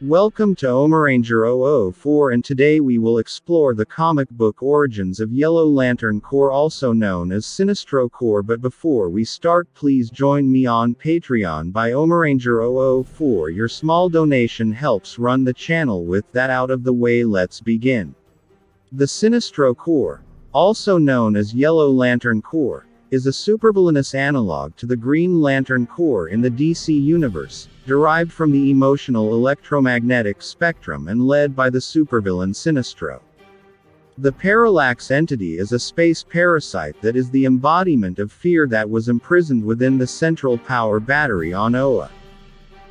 Welcome to Omaranger 004, and today we will explore the comic book origins of Yellow Lantern Corps, also known as Sinistro Corps. But before we start, please join me on Patreon by Omaranger 004. Your small donation helps run the channel. With that out of the way, let's begin. The Sinistro Corps, also known as Yellow Lantern Corps, is a supervillainous analog to the Green Lantern Corps in the DC Universe, derived from the emotional electromagnetic spectrum and led by the supervillain Sinistro. The Parallax entity is a space parasite that is the embodiment of fear that was imprisoned within the central power battery on Oa.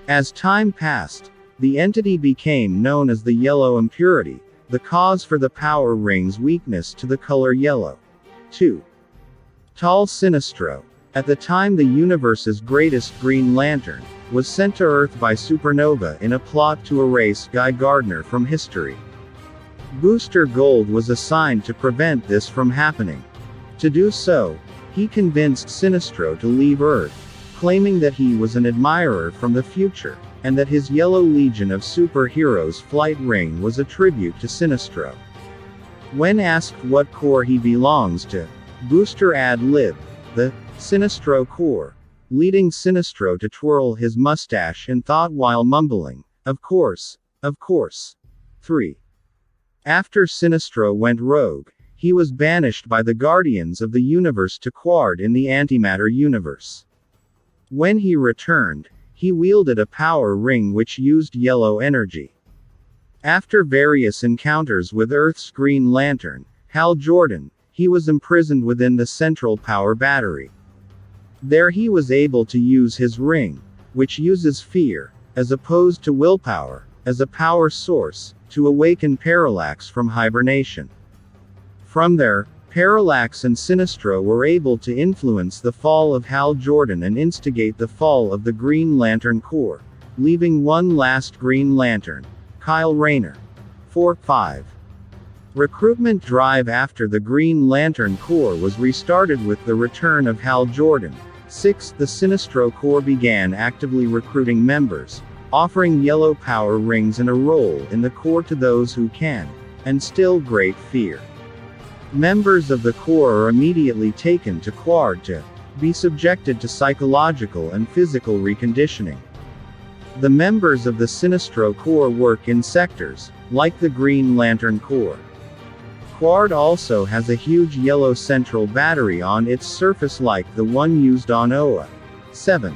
As time passed, the entity became known as the Yellow Impurity, the cause for the power ring's weakness to the color yellow. 2. Tall Sinistro, at the time the universe's greatest Green Lantern, was sent to Earth by Supernova in a plot to erase Guy Gardner from history. Booster Gold was assigned to prevent this from happening. To do so, he convinced Sinistro to leave Earth, claiming that he was an admirer from the future, and that his Yellow Legion of Superheroes flight ring was a tribute to Sinistro. When asked what corps he belongs to, Booster ad-libbed, "The Sinistro Corps," leading Sinistro to twirl his mustache in thought while mumbling, "Of course, of course." 3. After Sinistro went rogue, he was banished by the Guardians of the Universe to Quard in the Antimatter universe. When he returned, he wielded a power ring which used yellow energy. After various encounters with Earth's Green Lantern, Hal Jordan, he was imprisoned within the central power battery. There he was able to use his ring, which uses fear, as opposed to willpower, as a power source, to awaken Parallax from hibernation. From there, Parallax and Sinistro were able to influence the fall of Hal Jordan and instigate the fall of the Green Lantern Corps, leaving one last Green Lantern, Kyle Rayner. 4. 5. Recruitment Drive. After the Green Lantern Corps was restarted with the return of Hal Jordan. 6. The Sinistro Corps began actively recruiting members, offering yellow power rings and a role in the Corps to those who can, and still great fear. Members of the Corps are immediately taken to Quard to be subjected to psychological and physical reconditioning. The members of the Sinistro Corps work in sectors, like the Green Lantern Corps. Quard also has a huge yellow central battery on its surface like the one used on Oa. 7.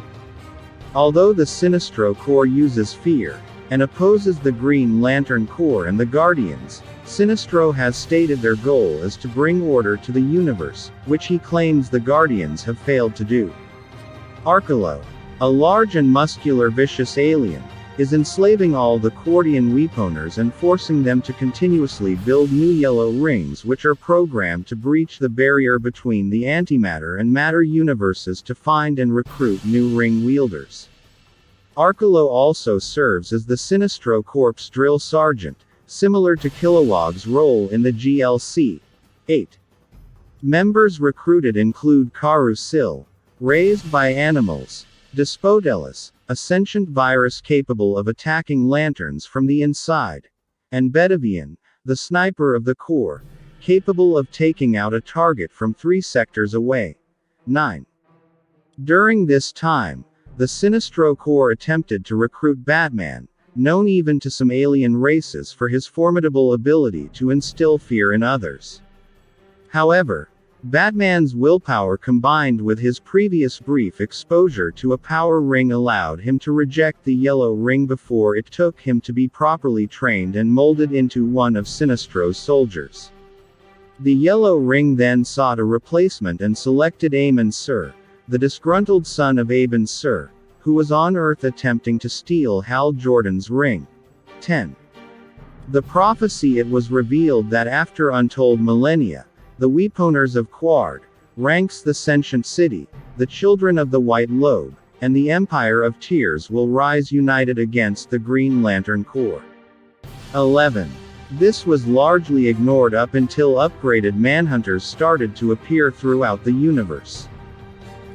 Although the Sinistro Corps uses fear, and opposes the Green Lantern Corps and the Guardians, Sinistro has stated their goal is to bring order to the universe, which he claims the Guardians have failed to do. Arcalo, a large and muscular vicious alien, is enslaving all the Quardian weaponers and forcing them to continuously build new yellow rings which are programmed to breach the barrier between the antimatter and matter universes to find and recruit new ring wielders. Arcalo also serves as the Sinistro Corps drill sergeant, similar to Kilowog's role in the GLC. 8. Members recruited include Carousel, raised by animals, Despotelis, a sentient virus capable of attacking lanterns from the inside, and Bedavian, the sniper of the Corps, capable of taking out a target from 3 sectors away. 9. During this time, the Sinistro Corps attempted to recruit Batman, known even to some alien races for his formidable ability to instill fear in others. However, Batman's willpower combined with his previous brief exposure to a power ring allowed him to reject the yellow ring before it took him to be properly trained and molded into one of Sinistro's soldiers. The yellow ring then sought a replacement and selected Amon Sur, the disgruntled son of Aben Sur, who was on Earth attempting to steal Hal Jordan's ring. 10. The prophecy. It was revealed that after untold millennia, the Weaponers of Quard, ranks the sentient city, the children of the White Lobe, and the Empire of Tears will rise united against the Green Lantern Corps. 11. This was largely ignored up until upgraded Manhunters started to appear throughout the universe.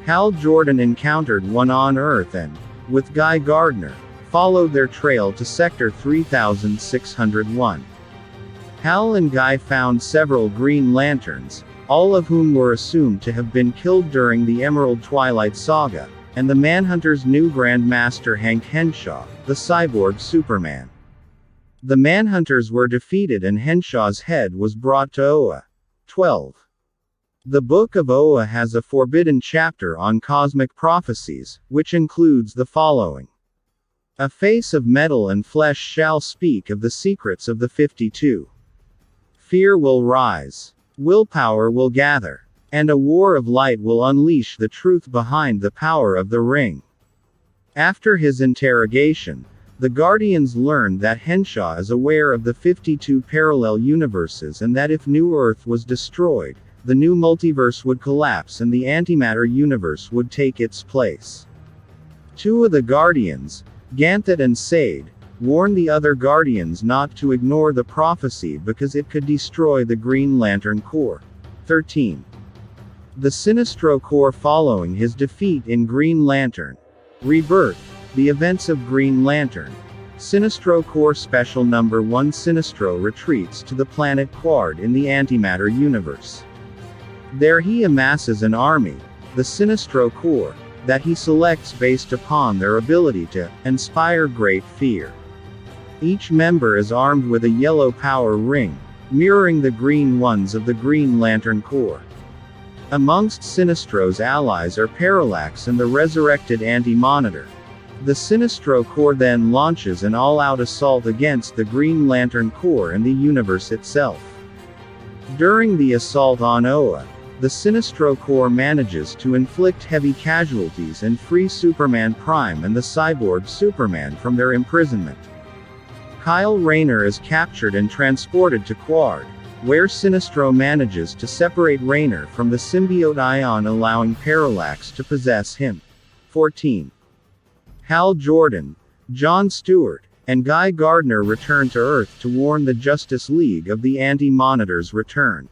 Hal Jordan encountered one on Earth and, with Guy Gardner, followed their trail to Sector 3601. Hal and Guy found several Green Lanterns, all of whom were assumed to have been killed during the Emerald Twilight Saga, and the Manhunters' new Grand Master Hank Henshaw, the cyborg Superman. The Manhunters were defeated and Henshaw's head was brought to Oa. 12. The Book of Oa has a forbidden chapter on cosmic prophecies, which includes the following. A face of metal and flesh shall speak of the secrets of the 52. Fear will rise. Willpower will gather. And a war of light will unleash the truth behind the power of the ring. After his interrogation, the Guardians learned that Henshaw is aware of the 52 parallel universes and that if New Earth was destroyed, the new multiverse would collapse and the antimatter universe would take its place. Two of the Guardians, Ganthet and Sade, warned the other Guardians not to ignore the prophecy because it could destroy the Green Lantern Corps. 13. The Sinistro Corps following his defeat in Green Lantern Rebirth, the events of Green Lantern. Sinistro Corps Special Number 1 Sinistro retreats to the planet Quard in the antimatter universe. There he amasses an army, the Sinistro Corps, that he selects based upon their ability to inspire great fear. Each member is armed with a yellow power ring, mirroring the green ones of the Green Lantern Corps. Amongst Sinistro's allies are Parallax and the resurrected Anti-Monitor. The Sinistro Corps then launches an all-out assault against the Green Lantern Corps and the universe itself. During the assault on Oa, the Sinistro Corps manages to inflict heavy casualties and free Superman Prime and the cyborg Superman from their imprisonment. Kyle Rayner is captured and transported to Quard, where Sinistro manages to separate Rayner from the symbiote Ion, allowing Parallax to possess him. 14. Hal Jordan, John Stewart, and Guy Gardner return to Earth to warn the Justice League of the Anti-Monitor's return.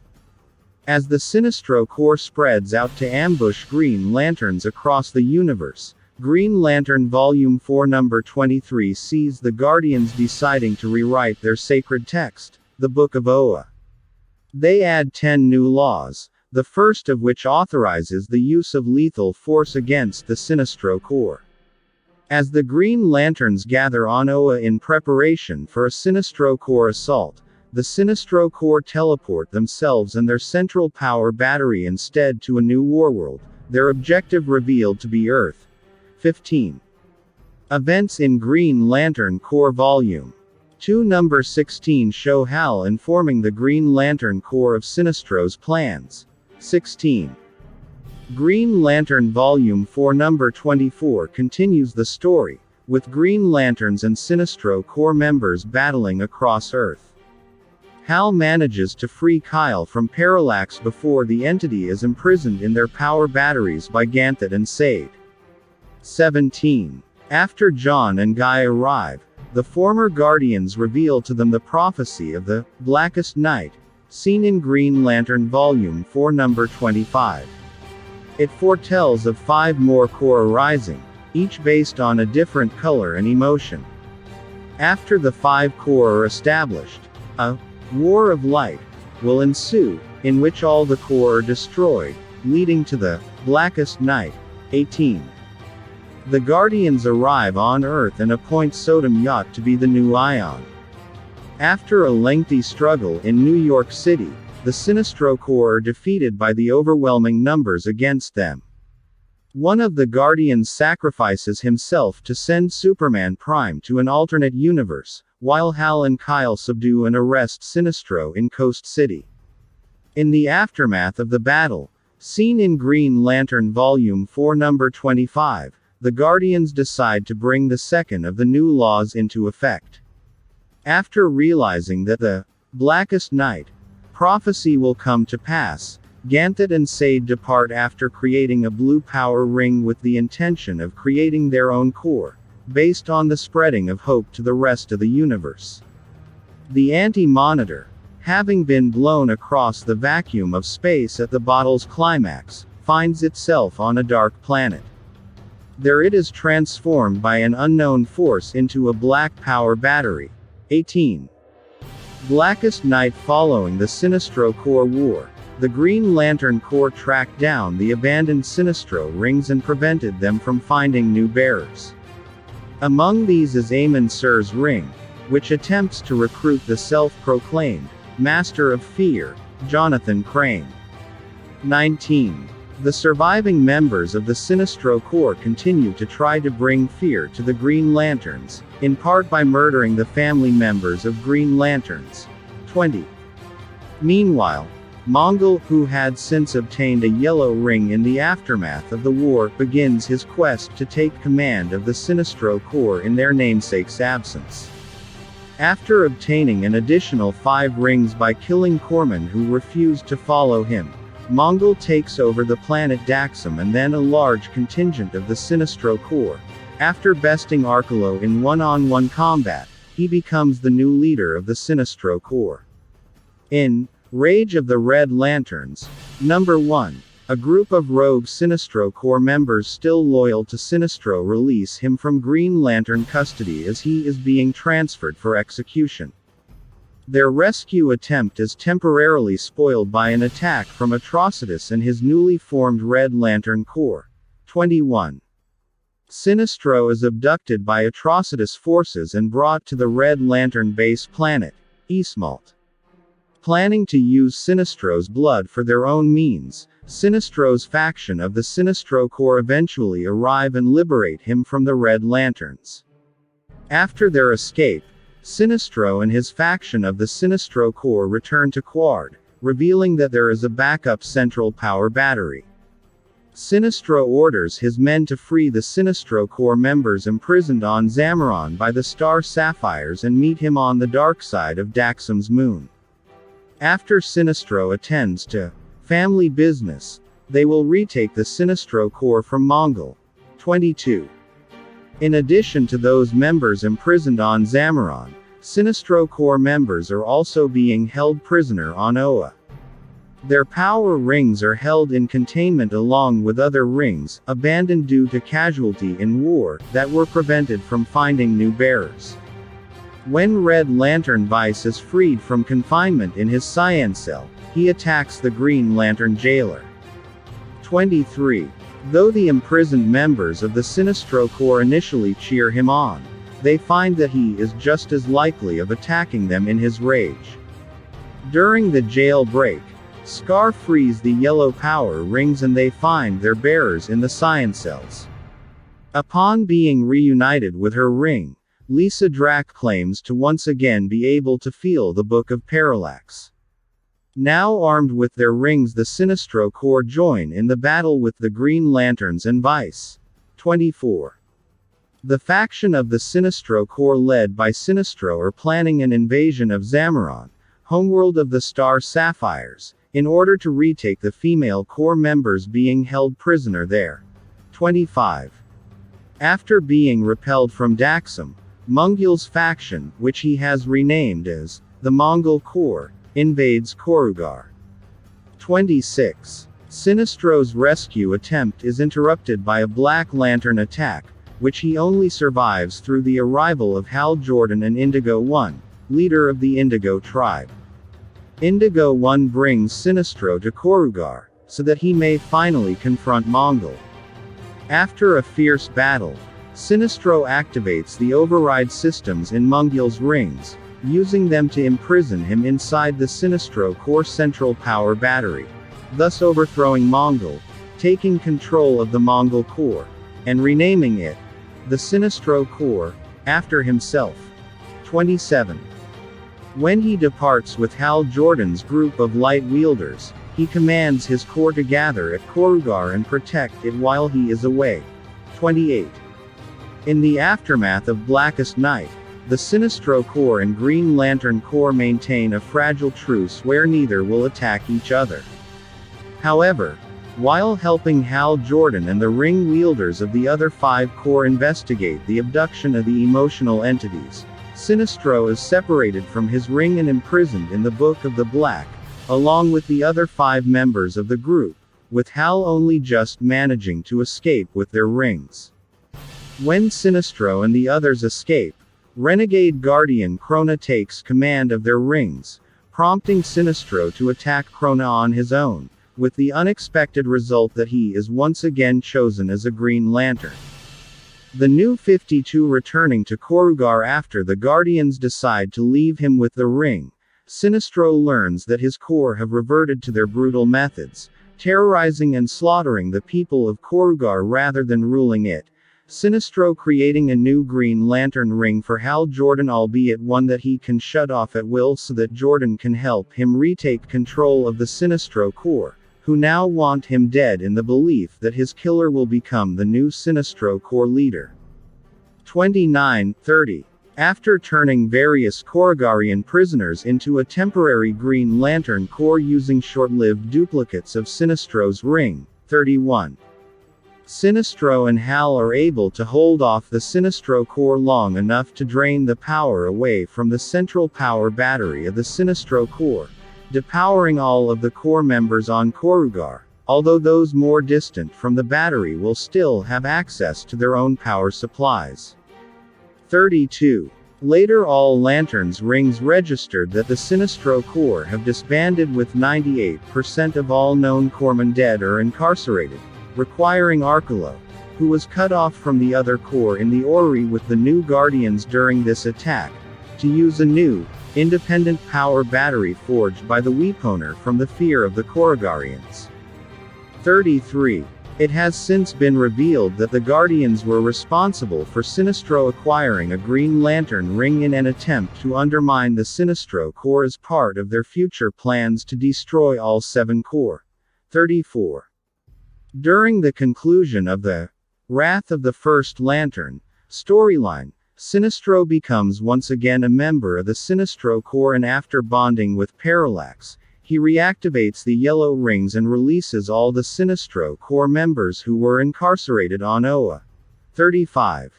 As the Sinistro Corps spreads out to ambush Green Lanterns across the universe, Green Lantern Volume 4 Number 23 sees the Guardians deciding to rewrite their sacred text, the Book of Oa. They add 10 new laws, the first of which authorizes the use of lethal force against the Sinistro Corps. As the Green Lanterns gather on Oa in preparation for a Sinistro Corps assault, the Sinistro Corps teleport themselves and their central power battery instead to a new warworld, their objective revealed to be Earth. 15. Events in Green Lantern Corps Volume 2 Number 16 show Hal informing the Green Lantern Corps of Sinistro's plans. 16. Green Lantern Volume 4 Number 24 continues the story, with Green Lanterns and Sinistro Corps members battling across Earth. Hal manages to free Kyle from Parallax before the entity is imprisoned in their power batteries by Ganthet and Sade. 17. After John and Guy arrive, the former Guardians reveal to them the prophecy of the Blackest Night, seen in Green Lantern Volume 4 Number 25. It foretells of 5 more corps arising, each based on a different color and emotion. After the 5 corps are established, a war of light will ensue, in which all the corps are destroyed, leading to the Blackest Night. 18. The Guardians arrive on Earth and appoint Sodom Yacht to be the new Ion. After a lengthy struggle in New York City, the Sinistro Corps are defeated by the overwhelming numbers against them. One of the Guardians sacrifices himself to send Superman Prime to an alternate universe, while Hal and Kyle subdue and arrest Sinistro in Coast City. In the aftermath of the battle, seen in Green Lantern Volume 4 Number 25, the Guardians decide to bring the second of the new laws into effect. After realizing that the Blackest Night prophecy will come to pass, Ganthet and Sade depart after creating a blue power ring with the intention of creating their own corps, based on the spreading of hope to the rest of the universe. The Anti-Monitor, having been blown across the vacuum of space at the battle's climax, finds itself on a dark planet. There it is transformed by an unknown force into a black power battery. 18. Blackest Night. Following the Sinistro Corps War, the Green Lantern Corps tracked down the abandoned Sinistro rings and prevented them from finding new bearers. Among these is Amon Sir's ring, which attempts to recruit the self-proclaimed Master of Fear, Jonathan Crane. 19. The surviving members of the Sinistro Corps continue to try to bring fear to the Green Lanterns, in part by murdering the family members of Green Lanterns. 20. Meanwhile, Mongol, who had since obtained a yellow ring in the aftermath of the war, begins his quest to take command of the Sinistro Corps in their namesake's absence. After obtaining an additional 5 rings by killing corpsmen who refused to follow him, Mongol takes over the planet Daxam and then a large contingent of the Sinistro Corps. After besting Arkalo in one-on-one combat, he becomes the new leader of the Sinistro Corps. In Rage of the Red Lanterns, Number 1, a group of rogue Sinistro Corps members still loyal to Sinistro release him from Green Lantern custody as he is being transferred for execution. Their rescue attempt is temporarily spoiled by an attack from Atrocitus and his newly formed Red Lantern Corps. 21. Sinistro is abducted by Atrocitus forces and brought to the Red Lantern base planet, Eastmalt. Planning to use Sinistro's blood for their own means, Sinistro's faction of the Sinistro Corps eventually arrive and liberate him from the Red Lanterns. After their escape, Sinistro and his faction of the Sinistro Corps return to Quard, revealing that there is a backup central power battery. Sinistro orders his men to free the Sinistro Corps members imprisoned on Zamaron by the Star Sapphires and meet him on the dark side of Daxam's moon. After Sinistro attends to family business, they will retake the Sinistro Corps from Mongol. 22. In addition to those members imprisoned on Zamaron, Sinistro Corps members are also being held prisoner on Oa. Their power rings are held in containment along with other rings, abandoned due to casualty in war, that were prevented from finding new bearers. When Red Lantern Vice is freed from confinement in his cyan cell, he attacks the Green Lantern jailer. 23. Though the imprisoned members of the Sinistro Corps initially cheer him on, they find that he is just as likely of attacking them in his rage. During the jail break, Scar frees the yellow power rings and they find their bearers in the cyan cells. Upon being reunited with her ring, Lisa Drack claims to once again be able to feel the Book of Parallax. Now armed with their rings, the Sinistro Corps join in the battle with the Green Lanterns and Vice. 24. The faction of the Sinistro Corps led by Sinistro are planning an invasion of Zamaron, homeworld of the Star Sapphires, in order to retake the female Corps members being held prisoner there. 25. After being repelled from Daxam, Mungil's faction, which he has renamed as the Mongol Corps, invades Korugar. 26. Sinistro's rescue attempt is interrupted by a Black Lantern attack, which he only survives through the arrival of Hal Jordan and Indigo One, leader of the Indigo tribe. Indigo One brings Sinistro to Korugar, so that he may finally confront Mongol. After a fierce battle, Sinistro activates the override systems in Mungil's rings, using them to imprison him inside the Sinistro Corps central power battery, thus overthrowing Mongol, taking control of the Mongol Corps, and renaming it the Sinistro Corps, after himself. 27. When he departs with Hal Jordan's group of light wielders, he commands his corps to gather at Korugar and protect it while he is away. 28. In the aftermath of Blackest Night, the Sinistro Corps and Green Lantern Corps maintain a fragile truce where neither will attack each other. However, while helping Hal Jordan and the ring wielders of the other 5 corps investigate the abduction of the emotional entities, Sinistro is separated from his ring and imprisoned in the Book of the Black, along with the other 5 members of the group, with Hal only just managing to escape with their rings. When Sinistro and the others escape, Renegade Guardian Krona takes command of their rings, prompting Sinistro to attack Krona on his own, with the unexpected result that he is once again chosen as a Green Lantern. The New 52 returning to Korugar after the Guardians decide to leave him with the ring, Sinistro learns that his Corps have reverted to their brutal methods, terrorizing and slaughtering the people of Korugar rather than ruling it. Sinistro creating a new Green Lantern ring for Hal Jordan, albeit one that he can shut off at will so that Jordan can help him retake control of the Sinistro Corps, who now want him dead in the belief that his killer will become the new Sinistro Corps leader. 29:30. After turning various Korugarian prisoners into a temporary Green Lantern Corps using short-lived duplicates of Sinistro's ring. 31. Sinistro and Hal are able to hold off the Sinistro Corps long enough to drain the power away from the central power battery of the Sinistro Corps, depowering all of the Corps members on Korugar, although those more distant from the battery will still have access to their own power supplies. 32. Later, all Lanterns rings registered that the Sinistro Corps have disbanded, with 98% of all known corpsmen dead or incarcerated, requiring Arcolo, who was cut off from the other Corps in the Orrery with the new Guardians during this attack, to use a new, independent power battery forged by the Weeponer from the fear of the Korugarians. 33. It has since been revealed that the Guardians were responsible for Sinistro acquiring a Green Lantern ring in an attempt to undermine the Sinistro Corps as part of their future plans to destroy all 7 Corps. 34. During the conclusion of the Wrath of the First Lantern storyline, Sinistro becomes once again a member of the Sinistro Corps, and after bonding with Parallax, he reactivates the yellow rings and releases all the Sinistro Corps members who were incarcerated on Oa. 35.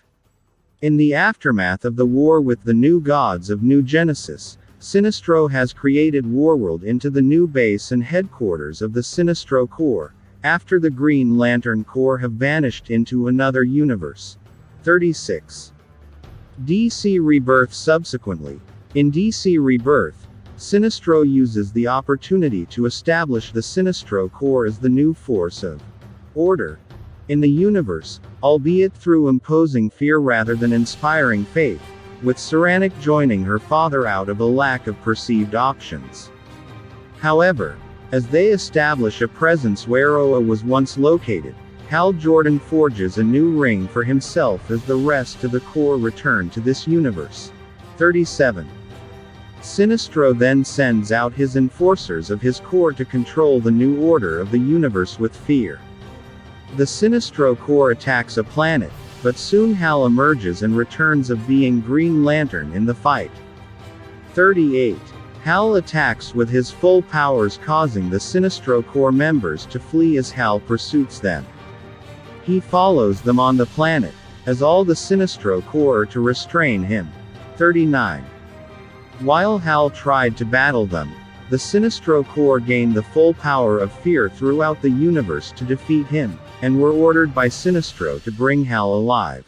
In the aftermath of the war with the new gods of New Genesis, Sinistro has created Warworld into the new base and headquarters of the Sinistro Corps, after the Green Lantern Corps have vanished into another universe. 36. DC Rebirth. Subsequently, in DC Rebirth, Sinistro uses the opportunity to establish the Sinistro Corps as the new force of order in the universe, albeit through imposing fear rather than inspiring faith, with Saranic joining her father out of a lack of perceived options. However, as they establish a presence where Oa was once located, Hal Jordan forges a new ring for himself as the rest of the Corps return to this universe. 37. Sinistro then sends out his enforcers of his Corps to control the new order of the universe with fear. The Sinistro Corps attacks a planet, but soon Hal emerges and returns of being Green Lantern in the fight. 38. Hal attacks with his full powers, causing the Sinistro Corps members to flee as Hal pursues them. He follows them on the planet, as all the Sinistro Corps are to restrain him. 39. While Hal tried to battle them, the Sinistro Corps gained the full power of fear throughout the universe to defeat him, and were ordered by Sinistro to bring Hal alive.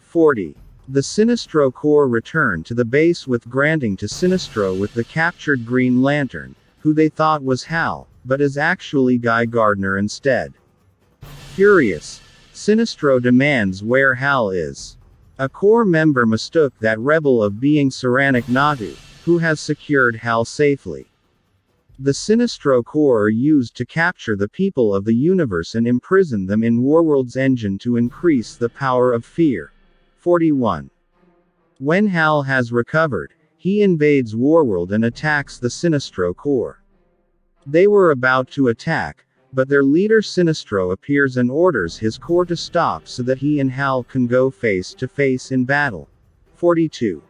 40. The Sinistro Corps returned to the base, with granting to Sinistro with the captured Green Lantern, who they thought was Hal, but is actually Guy Gardner instead. Furious, Sinistro demands where Hal is. A Corps member mistook that rebel of being Saranic Natu, who has secured Hal safely. The Sinistro Corps are used to capture the people of the universe and imprison them in Warworld's engine to increase the power of fear. 41. When Hal has recovered, he invades Warworld and attacks the Sinistro Corps. They were about to attack, but their leader Sinistro appears and orders his Corps to stop so that he and Hal can go face to face in battle. 42.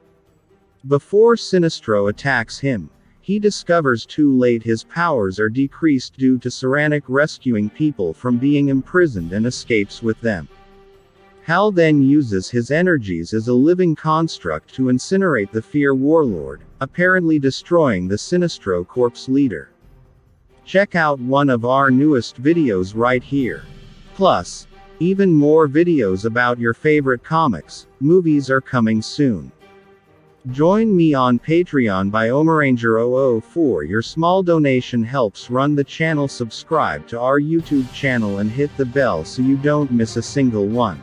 Before Sinistro attacks him, he discovers too late his powers are decreased due to Saranic rescuing people from being imprisoned and escapes with them. Hal then uses his energies as a living construct to incinerate the Fear Warlord, apparently destroying the Sinistro Corps leader. Check out one of our newest videos right here. Plus, Even more videos about your favorite comics, movies are coming soon. Join me on Patreon by Omaranger004. Your small donation helps run the channel. Subscribe to our YouTube channel and hit the bell so you don't miss a single one.